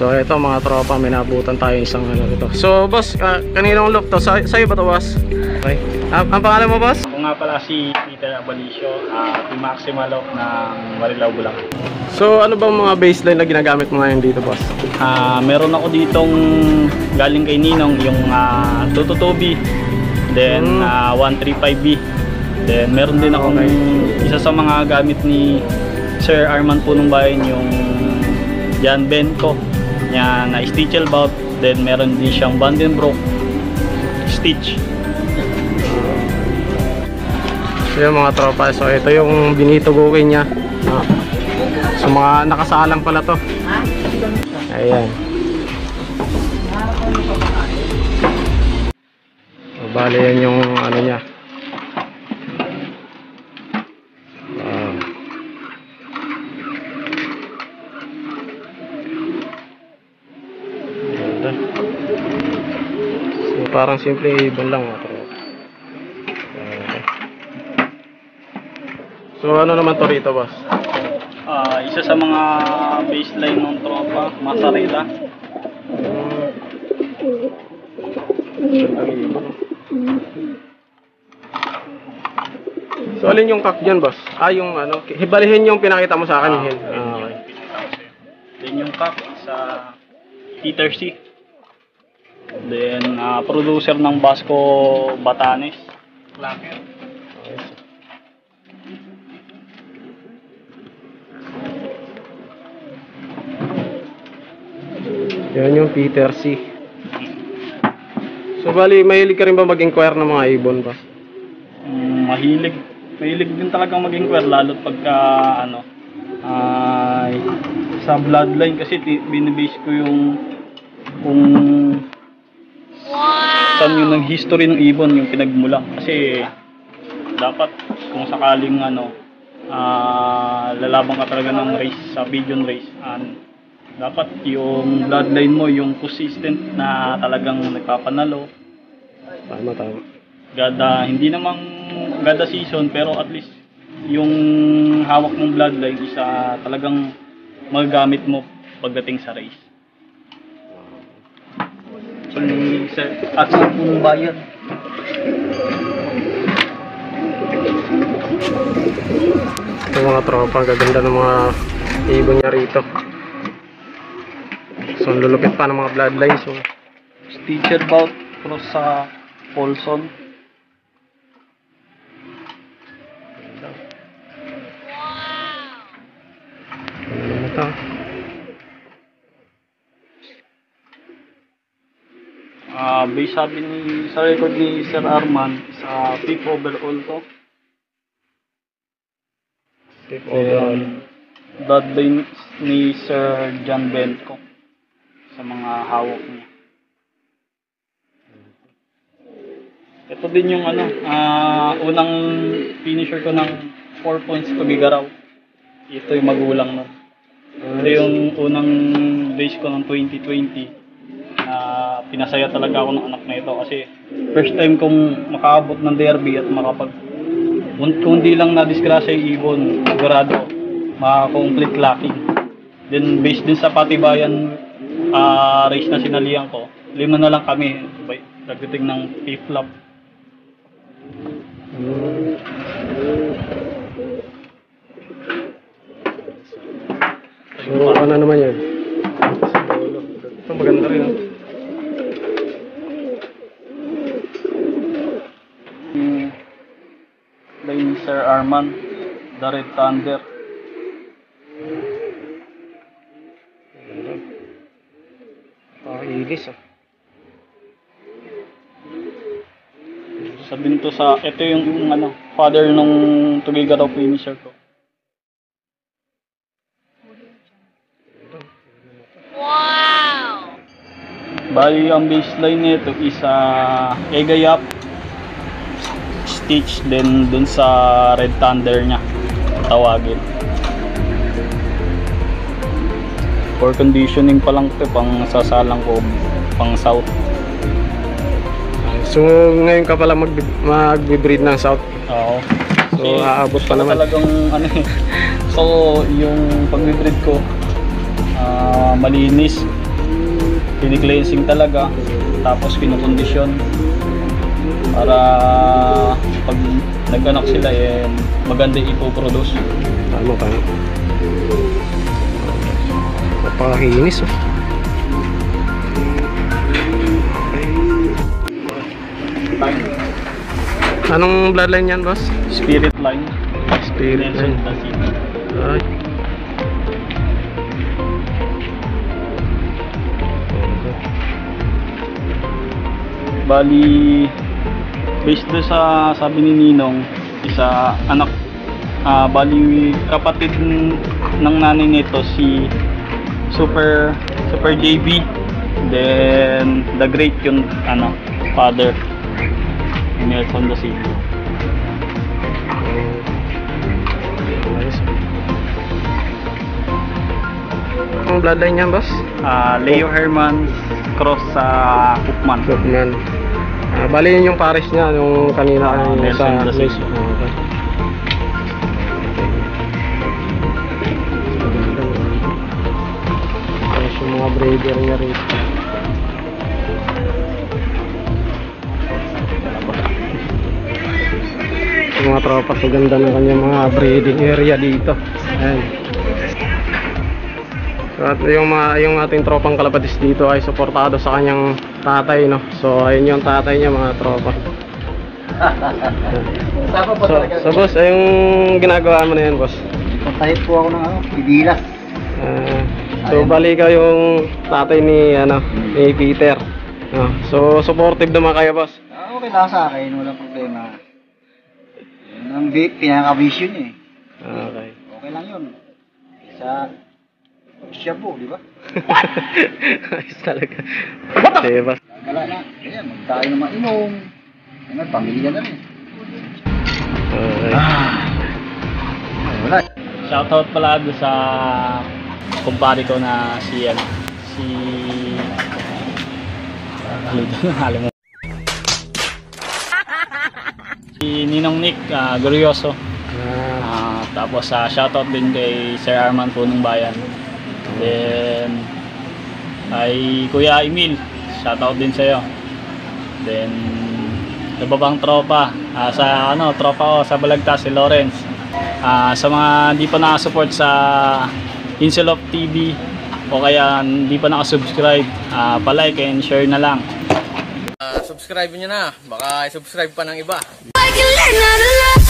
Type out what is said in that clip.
So ito mga tropa, may nabutan tayo isang ano ito. So boss, kaninong loop to? Sa'yo ba to boss? Okay. Ang pangalan mo boss? Ako nga pala si Peter Abalicio, Team Maximal of ng Marilao, Bulacan. So ano bang mga baseline na ginagamit mo ngayon dito boss? Meron ako ditong galing kay Ninong, yung 222B, then 135B. Then meron din akong isa sa mga gamit ni Sir Arman Punong Bayan, yung Jan Benko niya na stitchel bout. Then meron din siyang Vandenbroek stitch. So yung mga tropa, so ito yung binitugukin niya. So mga nakasalang pala to. Ayan. So, bali yan yung ano niya. So parang simple ibon lang mga tropa. So ano naman to rito boss? Isa sa mga baseline ng tropa, Masarela. So alin yung kak dyan boss? Yung ano, hibalihin yung pinakita mo sa akin. Okay. Then yung kak sa Peter C. Then producer ng Basco Batanes. Clacker. Yan yung Peter C. So bali, mahilig ka rin ba mag-inquire ng mga ibon ba? Mahilig din talagang mag-inquire, lalo pagka sa bloodline, kasi binibase ko yung kung saan yung nag-history ng ibon, yung pinagmulan. Kasi dapat kung sakaling lalabang ka talaga ng race, sa pigeon race, dapat yung bloodline mo yung consistent na talagang nagpapanalo. Tama. Hindi namang gada season, pero at least yung hawak mong bloodline isa talagang magagamit mo pagdating sa race. At sa Punong Bayan. Ito mga tropa, gaganda ng mga ibon niya rito. So lulupit pa ng mga bloodlines. So Stitcher bout cross sa Paulson. ano ito? Base sabi sa record ni Sir Arman, sa fifth overall to. Fifth overall. Bloodline ni Sir Jan Benko sa mga hawak niya. Ito din yung unang finisher ko ng 4 points to Bigaraw. Ito yung magulang nun. Ito yung unang base ko ng 2020. Pinasaya talaga ako ng anak na ito kasi first time kong makaabot ng derby at kung di lang na-disgrasya yung ibon, sigurado maka-complete locking. Then based din sa Patibayan race na sinalihan ko, 5 na lang kami pagdating ng 5th lap. So ano naman yun? Ito maganda rin. Line Sir Arman, The Red Thunder. Ilis Sabihin to ito yung father nung Tugigaraw finisher ko. Wow! Bali ang baseline nito is Egayap stitch, then dun sa Red Thunder niya tawagin. For conditioning pa lang ito, pang sasalang ko, pang south. So ngayon ka pala magbe-breed ng south. Oo. So aabot pa naman. Talagang so yung pagbe-breed ko malinis, Pini-cleansing talaga. Tapos kinukondisyon. Para pag nagkanak sila, maganda ipoproduce. Tama ka. Napakakinis oh. Anong bloodline yan, boss? Spirit line. Spirit line. Ay. Bali, based doon sa sabi ni Ninong, isa anak, bali kapatid ng nanay nito si Super JB, then the great yung father ni Nelson da Silva. Ang bloodline niyan, boss? Leo Herman cross sa Cookman. Cookman. Bali yun yung pares niya, yung kanina Nelson sa da Silva. Okay. Tapos yung mga breeder niya rito. Yung mga tropa, so ganda ng kanyang mga breeding area dito. Ayan. So, at yung ating tropang kalabatis dito ay suportado sa kanyang tatay, no? So ayun yung tatay niya, mga tropa. So boss, yung ginagawa mo na yan, boss? Pagtahit po ako ng ibilas. So bali ka yung tatay ni ni Peter. So supportive naman kayo, boss? Okay lang sa akin, walang problema. Yun ang pinaka-vision niya eh. Okay. Okay lang yun. Siya po, di ba? Ayos talaga. Sige, boss. Wala na. Ayan, magtayo na mainom. Ayan, pamilya na rin. Okay. Wala. Shoutout pala doon sa kumpare ko na si Ninong Nick Glorioso. Tapos shoutout din kay Sir Arman Punong Bayan. Then kay Kuya Emil, shoutout din sa'yo. Then iba pang tropa, sa tropa ko sa Balagtas, si Lawrence. Sa mga hindi pa nakasupport sa Inselop TV o kaya hindi pa nakasubscribe, palike and share na lang. Subscribe nyo na, baka subscribe pa ng iba. I can learn how to love.